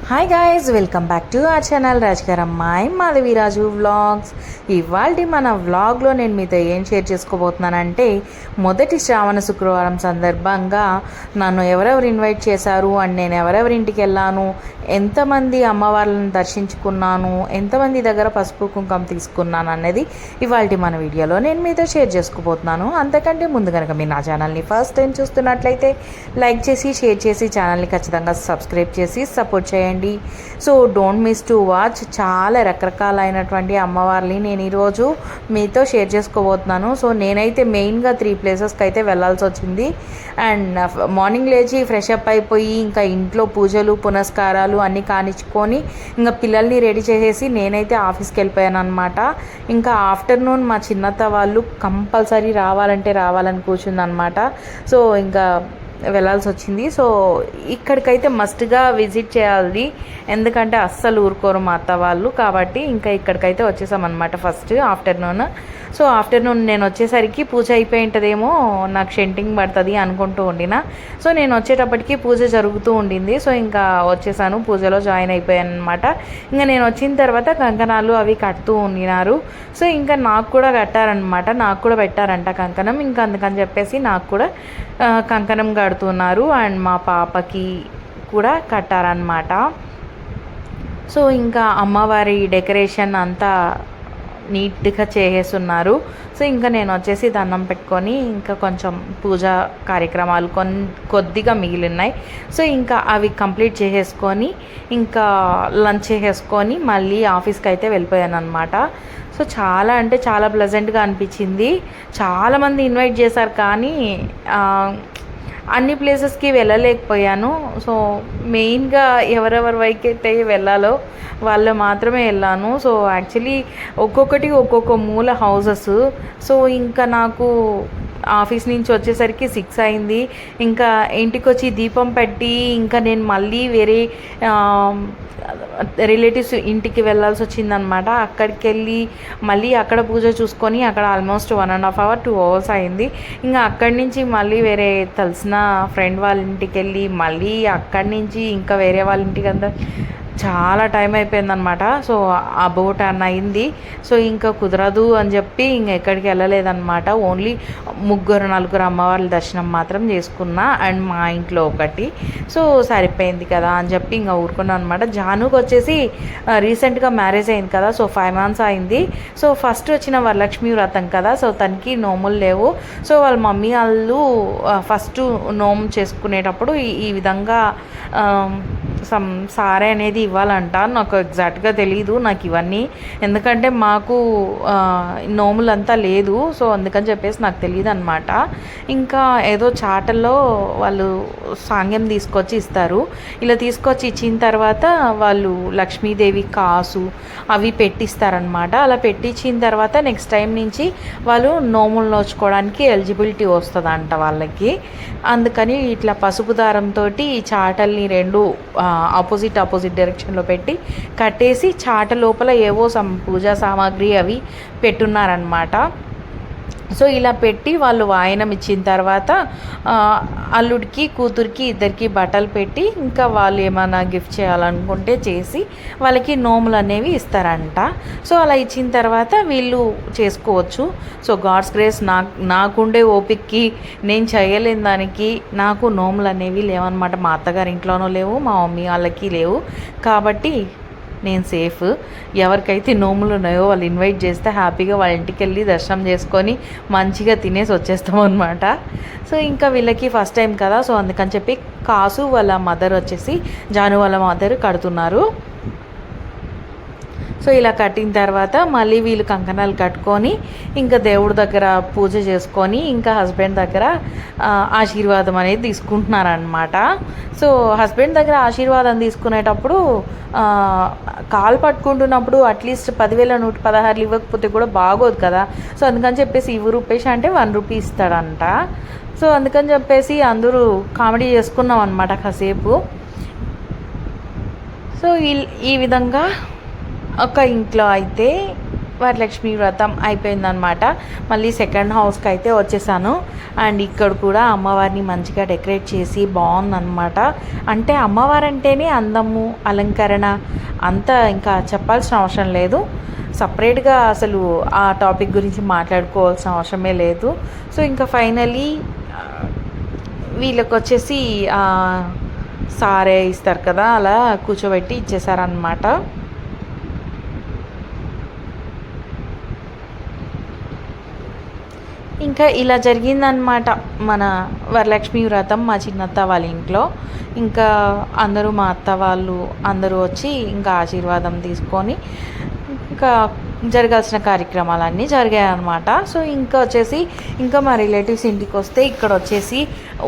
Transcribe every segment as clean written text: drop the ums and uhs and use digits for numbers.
Hi guys, welcome back to our channel రాజ్గార్ అమ్మాయి Madhavi Raju vlogs. ఇవాళ మన వ్లాగ్లో నేను మీతో ఏం షేర్ చేసుకోబోతున్నానంటే, మొదటి శ్రావణ శుక్రవారం సందర్భంగా నన్ను ఎవరెవరు ఇన్వైట్ చేశారు అండ్ నేను ఎవరెవరింటికి వెళ్ళాను, ఎంతమంది అమ్మవార్లను దర్శించుకున్నాను, ఎంతమంది దగ్గర పసుపు కుంకుమ తీసుకున్నాను అనేది ఇవాళ మన వీడియోలో నేను మీతో షేర్ చేసుకోబోతున్నాను. అంతకంటే ముందు కనుక మీరు నా ఛానల్ని ఫస్ట్ టైం చూస్తున్నట్లయితే లైక్ చేసి షేర్ చేసి ఛానల్ని ఖచ్చితంగా సబ్స్క్రైబ్ చేసి సపోర్ట్ చేయండి. So don't miss to watch. చాలా రకరకాలైనటువంటి అమ్మవారిని నేను ఈరోజు మీతో షేర్ చేసుకోబోతున్నాను. సో నేనైతే మెయిన్గా 3 ప్లేసెస్కి అయితే వెళ్ళాల్సి వచ్చింది. అండ్ మార్నింగ్ లేచి ఫ్రెష్ అప్ అయిపోయి ఇంకా ఇంట్లో పూజలు పునస్కారాలు అన్నీ కానిచ్చుకొని ఇంకా పిల్లల్ని రెడీ చేసేసి నేనైతే ఆఫీస్కి వెళ్ళిపోయాను అనమాట. ఇంకా ఆఫ్టర్నూన్ మా చిన్నత్త వాళ్ళు కంపల్సరీ రావాలని కూర్చుందనమాట. సో ఇంకా వెళ్ళాల్సి వచ్చింది. సో ఇక్కడికైతే మస్ట్గా విజిట్ చేయాలి, ఎందుకంటే అస్సలు ఊరుకోరు మా అత్త వాళ్ళు. కాబట్టి ఇంకా ఇక్కడికైతే వచ్చేసామన్నమాట ఫస్ట్ ఆఫ్టర్నూన్. సో ఆఫ్టర్నూన్ నేను వచ్చేసరికి పూజ అయిపోయి ఉంటుందేమో, నాకు షెంటింగ్ పడుతుంది అనుకుంటూ ఉండిన. సో నేను వచ్చేటప్పటికి పూజ జరుగుతూ ఉండింది. సో ఇంకా వచ్చేసాను, పూజలో జాయిన్ అయిపోయాను అనమాట. ఇంకా నేను వచ్చిన తర్వాత కంకణాలు అవి కడుతూ ఉండినారు. సో ఇంకా నాకు కూడా కట్టారనమాట, నాకు కూడా పెట్టారంట కంకణం. ఇంకా అందుకని చెప్పేసి నాకు కూడా కంకణం కడుతున్నారు అండ్ మా పాపకి కూడా కట్టారనమాట. సో ఇంకా అమ్మవారి డెకరేషన్ అంతా నీట్గా చేసేస్తున్నారు. సో ఇంకా నేను వచ్చేసి దండం పెట్టుకొని ఇంకా కొంచెం పూజా కార్యక్రమాలు కొద్దిగా మిగిలిన్నాయి. సో ఇంకా అవి కంప్లీట్ చేసేసుకొని ఇంకా లంచ్ చేసేసుకొని మళ్ళీ ఆఫీస్కి అయితే వెళ్ళిపోయాను అనమాట. సో చాలా అంటే చాలా ప్లెజెంట్గా అనిపించింది. చాలామంది ఇన్వైట్ చేశారు కానీ అన్ని ప్లేసెస్కి వెళ్ళలేకపోయాను. సో మెయిన్గా ఎవరెవరి వైకైతే వెళ్ళాలో వాళ్ళు మాత్రమే వెళ్ళాను. సో యాక్చువల్లీ ఒక్కొక్కటి ఒక్కొక్క మూల హౌసెస్. సో ఇంకా నాకు ఆఫీస్ నుంచి వచ్చేసరికి 6 అయింది. ఇంకా ఇంటికి వచ్చి దీపం పెట్టి ఇంకా నేను మళ్ళీ వేరే రిలేటివ్స్ ఇంటికి వెళ్ళాల్సి వచ్చిందనమాట. అక్కడికి వెళ్ళి మళ్ళీ అక్కడ పూజ చూసుకొని అక్కడ ఆల్మోస్ట్ 1.5 hours 2 hours అయింది. ఇంకా అక్కడి నుంచి మళ్ళీ వేరే తెలిసిన ఫ్రెండ్ వాళ్ళ ఇంటికి వెళ్ళి మళ్ళీ అక్కడి నుంచి ఇంకా వేరే వాళ్ళ ఇంటికి అంతా చాలా టైం అయిపోయిందనమాట. సో అబౌట్ 10 అయింది. సో ఇంకా కుదరదు అని చెప్పి ఇంక ఎక్కడికి వెళ్ళలేదన్నమాట. ఓన్లీ 3-4 అమ్మవార్ల దర్శనం మాత్రం చేసుకున్నా అండ్ మా ఇంట్లో ఒకటి. సో సరిపోయింది కదా అని చెప్పి ఇంకా ఊరుకున్నాను అనమాట. జానుకి వచ్చేసి రీసెంట్గా మ్యారేజ్ అయింది కదా, సో 5 months అయింది. సో ఫస్ట్ వచ్చిన వరలక్ష్మి వ్రతం కదా, సో తనకి నోములు లేవు. సో వాళ్ళ మమ్మీ వాళ్ళు ఫస్ట్ నోము చేసుకునేటప్పుడు ఈ విధంగా సారే అనేది ఇవ్వాలంట. నాకు ఎగ్జాక్ట్గా తెలీదు నాకు ఇవన్నీ, ఎందుకంటే మాకు నోములంతా లేదు. సో అందుకని చెప్పేసి నాకు తెలియదు అనమాట. ఇంకా ఏదో చాటల్లో వాళ్ళు సాంగ్యం తీసుకొచ్చి ఇస్తారు. ఇలా తీసుకొచ్చి ఇచ్చిన తర్వాత వాళ్ళు లక్ష్మీదేవి కాసు అవి పెట్టిస్తారనమాట. అలా పెట్టించిన తర్వాత నెక్స్ట్ టైం నుంచి వాళ్ళు నోములు నోచుకోవడానికి ఎలిజిబిలిటీ వస్తుందంట వాళ్ళకి. అందుకని ఇట్లా పసుపు దారంతో చాటల్ని 2 ఆపోజిట్ డైరెక్షన్లో పెట్టి కట్టేసి చాట లోపల ఏవో పూజా సామాగ్రి అవి పెట్టున్నారనమాట. సో ఇలా పెట్టి వాళ్ళు వాయనం ఇచ్చిన తర్వాత అల్లుడికి కూతురికి ఇద్దరికి బట్టలు పెట్టి ఇంకా వాళ్ళు ఏమైనా గిఫ్ట్ చేయాలనుకుంటే చేసి వాళ్ళకి నోములు అనేవి ఇస్తారంట. సో అలా ఇచ్చిన తర్వాత వీళ్ళు చేసుకోవచ్చు. సో గాడ్స్ గ్రేస్ నాకుండే ఓపిక్కి నేను చేయలేని దానికి నాకు నోములు అనేవి లేవన్నమాట. మా అత్తగారి ఇంట్లోనూ లేవు, మా మమ్మీ వాళ్ళకి లేవు. కాబట్టి నేను సేఫ్. ఎవరికైతే నోములు ఉన్నాయో వాళ్ళు ఇన్వైట్ చేస్తే హ్యాపీగా వాళ్ళ ఇంటికి వెళ్ళి దర్శనం చేసుకొని మంచిగా తినేసి వచ్చేస్తాం అనమాట. సో ఇంకా వీళ్ళకి ఫస్ట్ టైం కదా, సో అందుకని చెప్పి కాసు వాళ్ళ మదర్ వచ్చేసి జాను వాళ్ళ మదర్ కడుతున్నారు. సో ఇలా కట్టిన తర్వాత మళ్ళీ వీళ్ళు కంకణాలు కట్టుకొని ఇంకా దేవుడి దగ్గర పూజ చేసుకొని ఇంకా హస్బెండ్ దగ్గర ఆశీర్వాదం అనేది తీసుకుంటున్నారనమాట. సో హస్బెండ్ దగ్గర ఆశీర్వాదం తీసుకునేటప్పుడు కాలు పట్టుకుంటున్నప్పుడు అట్లీస్ట్ 10,116 ఇవ్వకపోతే కూడా బాగోదు కదా. సో అందుకని చెప్పేసి రూపీస్ అంటే 1 రూపీ ఇస్తాడంట. సో అందుకని చెప్పేసి అందరూ కామెడీ చేసుకున్నాం అనమాట కాసేపు. సో ఈ విధంగా ఒక ఇంట్లో అయితే వరలక్ష్మి వ్రతం అయిపోయిందనమాట. మళ్ళీ సెకండ్ హౌస్కి అయితే వచ్చేసాను. అండ్ ఇక్కడ కూడా అమ్మవారిని మంచిగా డెకరేట్ చేసి బాగుందన్నమాట. అంటే అమ్మవారు అంటేనే అందము, అలంకరణ అంతా ఇంకా చెప్పాల్సిన అవసరం లేదు. సపరేట్గా అసలు ఆ టాపిక్ గురించి మాట్లాడుకోవాల్సిన అవసరమే లేదు. సో ఇంకా ఫైనలీ వీళ్ళకి వచ్చేసి సారే ఇస్తారు కదా, అలా కూర్చోబెట్టి ఇచ్చేసారనమాట. ఇంకా ఇలా జరిగిందనమాట మన వరలక్ష్మి వ్రతం మా చిన్నత్త వాళ్ళ ఇంట్లో. ఇంకా అందరూ మా అత్త వాళ్ళు అందరూ వచ్చి ఇంకా ఆశీర్వాదం తీసుకొని ఇంకా జరగాల్సిన కార్యక్రమాలన్నీ జరిగాయన్నమాట. సో ఇంకా వచ్చేసి ఇంకా మా రిలేటివ్స్ ఇంటికి వస్తే ఇక్కడ వచ్చేసి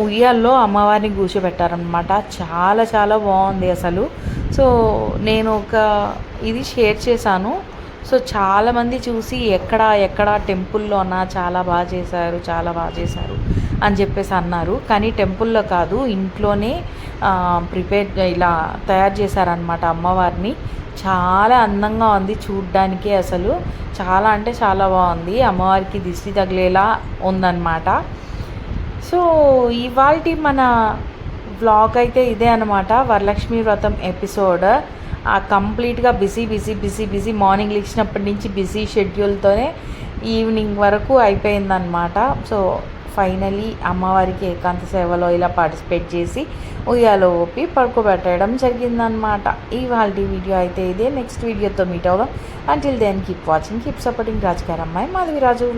ఉయ్యాల్లో అమ్మవారిని కూర్చోబెట్టారనమాట. చాలా చాలా బాగుంది అసలు. సో నేను ఇది షేర్ చేశాను. సో చాలామంది చూసి ఎక్కడ టెంపుల్లోనా చాలా బాగా చేశారు అని చెప్పేసి అన్నారు. కానీ టెంపుల్లో కాదు, ఇంట్లోనే ఇలా తయారు చేశారనమాట అమ్మవారిని. చాలా అందంగా ఉంది చూడ్డానికే, అసలు చాలా అంటే చాలా బాగుంది. అమ్మవారికి దిష్టి తగిలేలా ఉందన్నమాట. సో ఇవాల్టి మన వ్లాగ్ అయితే ఇదే అనమాట, వరలక్ష్మి వ్రతం ఎపిసోడ్. కంప్లీట్గా బిజీ మార్నింగ్ లేచినప్పటి నుంచి బిజీ షెడ్యూల్తోనే ఈవినింగ్ వరకు అయిపోయిందనమాట. సో ఫైనలీ అమ్మవారికి ఏకాంత సేవలో ఇలా పార్టిసిపేట్ చేసి ఉయ్యాలో ఊపి పడుకోబెట్టడం జరిగిందనమాట. ఇవాళ వీడియో అయితే ఇదే. నెక్స్ట్ వీడియోతో మీట్ అవుదాం. Until then keep watching, keep supporting రాజకీయ అమ్మాయి మాధవి రాజు.